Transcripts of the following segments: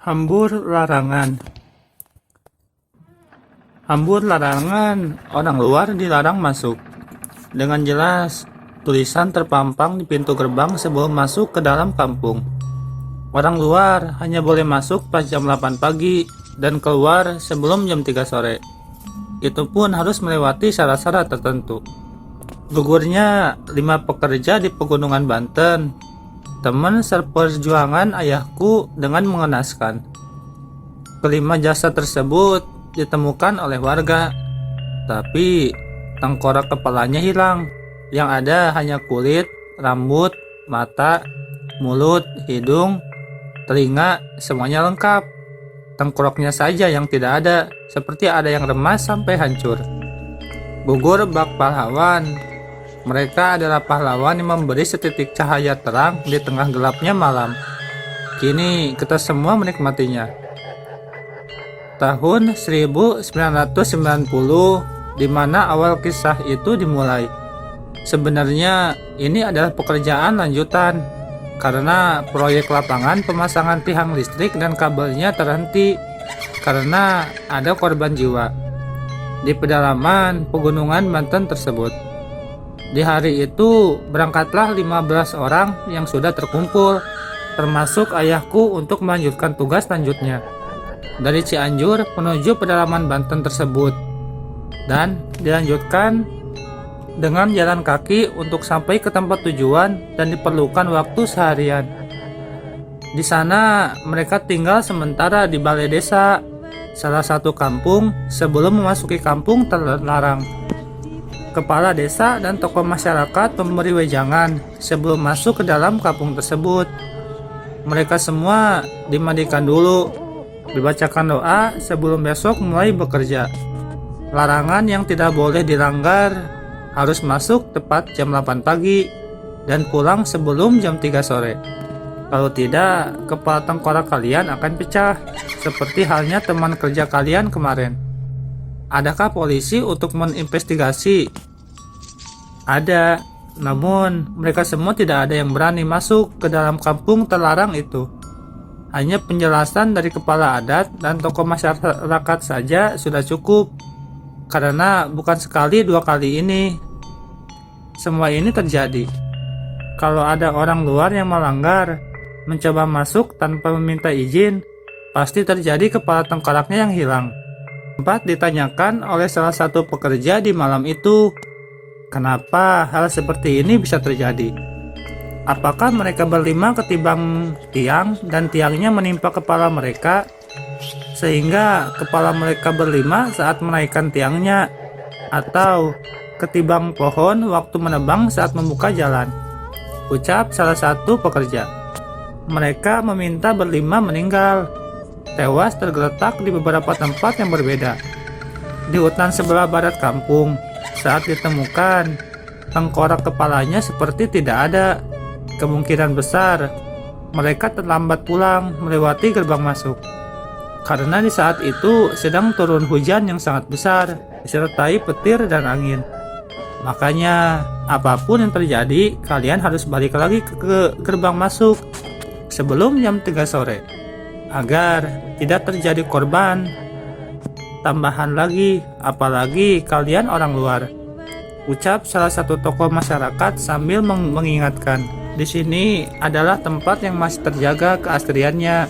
Hambur larangan. Hambur larangan, orang luar dilarang masuk. Dengan jelas, tulisan terpampang di pintu gerbang sebelum masuk ke dalam kampung. Orang luar hanya boleh masuk pas jam 8 pagi dan keluar sebelum jam 3 sore. Itu pun harus melewati syarat-syarat tertentu. Gugurnya 5 pekerja di pegunungan Banten. Teman seperjuangan ayahku dengan mengenaskan. Kelima jasad tersebut ditemukan oleh warga, tapi tengkorak kepalanya hilang. Yang ada hanya kulit, rambut, mata, mulut, hidung, telinga, semuanya lengkap. Tengkoraknya saja yang tidak ada, seperti ada yang remas sampai hancur. Gugur bak pahlawan. Mereka adalah pahlawan yang memberi setitik cahaya terang di tengah gelapnya malam. Kini kita semua menikmatinya. Tahun 1990, di mana awal kisah itu dimulai. Sebenarnya ini adalah pekerjaan lanjutan, karena proyek lapangan pemasangan tiang listrik dan kabelnya terhenti karena ada korban jiwa di pedalaman pegunungan Banten tersebut. Di hari itu berangkatlah 15 orang yang sudah terkumpul, termasuk ayahku untuk melanjutkan tugas lanjutnya dari Cianjur menuju pedalaman Banten tersebut, dan dilanjutkan dengan jalan kaki untuk sampai ke tempat tujuan dan diperlukan waktu seharian. Di sana mereka tinggal sementara di balai desa, salah satu kampung sebelum memasuki kampung terlarang. Kepala desa dan tokoh masyarakat memberi wejangan sebelum masuk ke dalam kampung tersebut. Mereka semua dimandikan dulu, dibacakan doa sebelum besok mulai bekerja. Larangan yang tidak boleh dilanggar, harus masuk tepat jam 8 pagi dan pulang sebelum jam 3 sore. Kalau tidak, kepala tengkorak kalian akan pecah, seperti halnya teman kerja kalian kemarin. Adakah polisi untuk menginvestigasi? Ada, namun mereka semua tidak ada yang berani masuk ke dalam kampung terlarang itu. Hanya penjelasan dari kepala adat dan tokoh masyarakat saja sudah cukup, karena bukan sekali dua kali ini semua ini terjadi. Kalau ada orang luar yang melanggar, mencoba masuk tanpa meminta izin, pasti terjadi kepala tengkoraknya yang hilang. Sempat ditanyakan oleh salah satu pekerja di malam itu, kenapa hal seperti ini bisa terjadi? Apakah mereka berlima ketimbang tiang dan tiangnya menimpa kepala mereka, sehingga kepala mereka berlima saat menaikkan tiangnya, atau ketimbang pohon waktu menebang saat membuka jalan? Ucap salah satu pekerja. Mereka meminta berlima meninggal, tewas tergeletak di beberapa tempat yang berbeda. Di hutan sebelah barat kampung, saat ditemukan, tengkorak kepalanya seperti tidak ada. Kemungkinan besar mereka terlambat pulang melewati gerbang masuk, karena di saat itu sedang turun hujan yang sangat besar, disertai petir dan angin. Makanya, apapun yang terjadi, kalian harus balik lagi ke gerbang masuk sebelum jam 3 sore. Agar tidak terjadi korban tambahan lagi, apalagi kalian orang luar. Ucap salah satu tokoh masyarakat sambil mengingatkan, di sini adalah tempat yang masih terjaga keasliannya.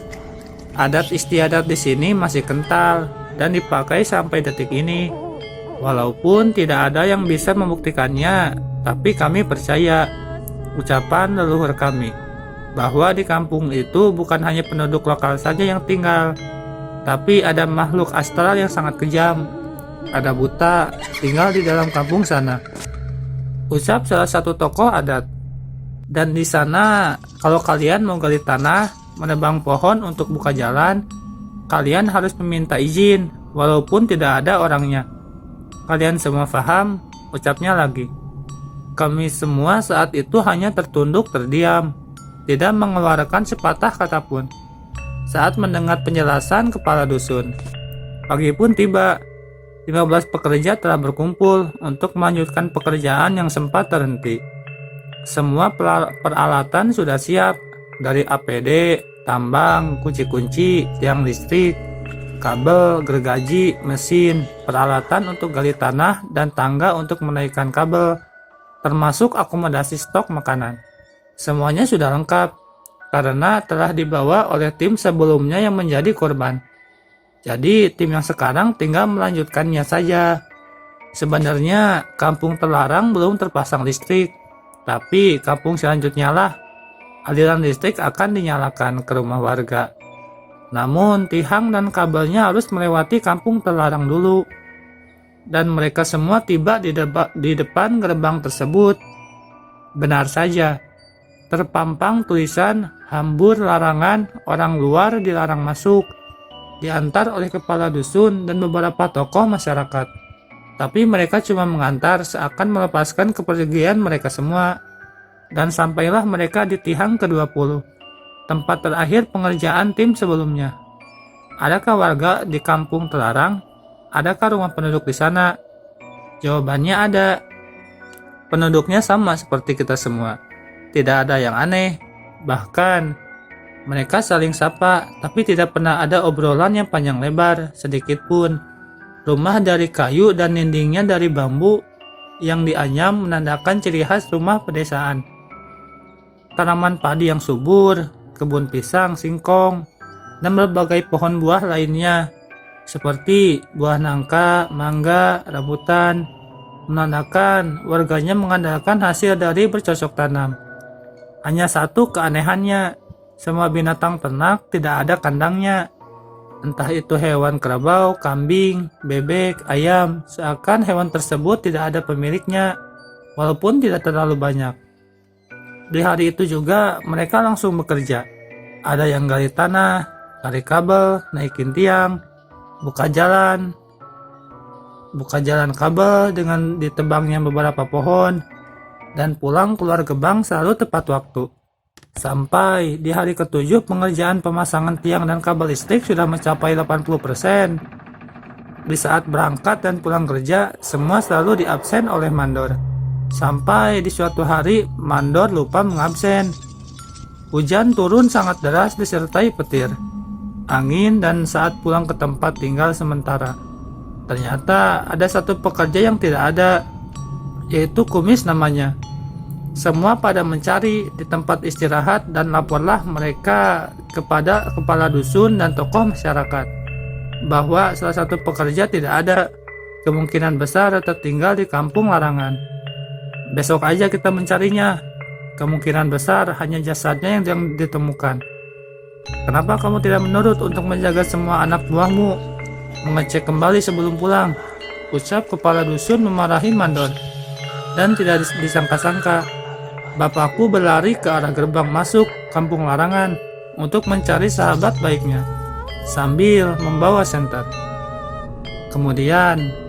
Adat istiadat di sini masih kental dan dipakai sampai detik ini. Walaupun tidak ada yang bisa membuktikannya, tapi kami percaya ucapan leluhur kami bahwa di kampung itu bukan hanya penduduk lokal saja yang tinggal, tapi ada makhluk astral yang sangat kejam. Ada buta tinggal di dalam kampung sana, ucap salah satu tokoh adat. Dan di sana, kalau kalian mau gali tanah, menebang pohon untuk buka jalan, kalian harus meminta izin, walaupun tidak ada orangnya. Kalian semua paham? Ucapnya lagi. Kami semua saat itu hanya tertunduk terdiam, tidak mengeluarkan sepatah kata pun. Saat mendengar penjelasan kepala dusun, pagi pun tiba. 15 pekerja telah berkumpul untuk melanjutkan pekerjaan yang sempat terhenti. Semua peralatan sudah siap, dari APD, tambang, kunci-kunci, tiang listrik, kabel, gergaji, mesin, peralatan untuk gali tanah, dan tangga untuk menaikkan kabel, termasuk akomodasi stok makanan. Semuanya sudah lengkap, karena telah dibawa oleh tim sebelumnya yang menjadi korban. Jadi tim yang sekarang tinggal melanjutkannya saja. Sebenarnya kampung terlarang belum terpasang listrik, tapi kampung selanjutnya lah aliran listrik akan dinyalakan ke rumah warga. Namun tiang dan kabelnya harus melewati kampung terlarang dulu. Dan mereka semua tiba di depan gerbang tersebut. Benar saja, terpampang tulisan hambur larangan, orang luar dilarang masuk, diantar oleh kepala dusun dan beberapa tokoh masyarakat. Tapi mereka cuma mengantar seakan melepaskan kepergian mereka semua. Dan sampailah mereka di tiang ke-20, tempat terakhir pengerjaan tim sebelumnya. Adakah warga di kampung terlarang? Adakah rumah penduduk di sana? Jawabannya ada. Penduduknya sama seperti kita semua. Tidak ada yang aneh. Bahkan, mereka saling sapa, tapi tidak pernah ada obrolan yang panjang lebar, sedikit pun. Rumah dari kayu dan dindingnya dari bambu yang dianyam menandakan ciri khas rumah pedesaan. Tanaman padi yang subur, kebun pisang, singkong, dan berbagai pohon buah lainnya, seperti buah nangka, mangga, rambutan, menandakan warganya mengandalkan hasil dari bercocok tanam. Hanya satu keanehannya, semua binatang ternak tidak ada kandangnya. Entah itu hewan kerbau, kambing, bebek, ayam, seakan hewan tersebut tidak ada pemiliknya, walaupun tidak terlalu banyak. Di hari itu juga mereka langsung bekerja. Ada yang gali tanah, tarik kabel, naikin tiang, buka jalan kabel dengan ditebangnya beberapa pohon, dan pulang keluar gerbang selalu tepat waktu. Sampai di hari ke-7 pengerjaan pemasangan tiang dan kabel listrik sudah mencapai 80%. Di saat berangkat dan pulang kerja, semua selalu diabsen oleh mandor. Sampai di suatu hari, mandor lupa mengabsen. Hujan turun sangat deras disertai petir, angin, dan saat pulang ke tempat tinggal sementara, ternyata ada satu pekerja yang tidak ada, yaitu Kumis namanya. Semua pada mencari di tempat istirahat dan laporlah mereka kepada kepala dusun dan tokoh masyarakat bahwa salah satu pekerja tidak ada, kemungkinan besar tertinggal di kampung larangan. Besok aja kita mencarinya. Kemungkinan besar hanya jasadnya yang ditemukan. Kenapa kamu tidak menurut untuk menjaga semua anak buahmu? Mengecek kembali sebelum pulang, ucap kepala dusun memarahi mandor. Dan tidak disangka-sangka, bapakku berlari ke arah gerbang masuk kampung larangan untuk mencari sahabat baiknya, sambil membawa senter. Kemudian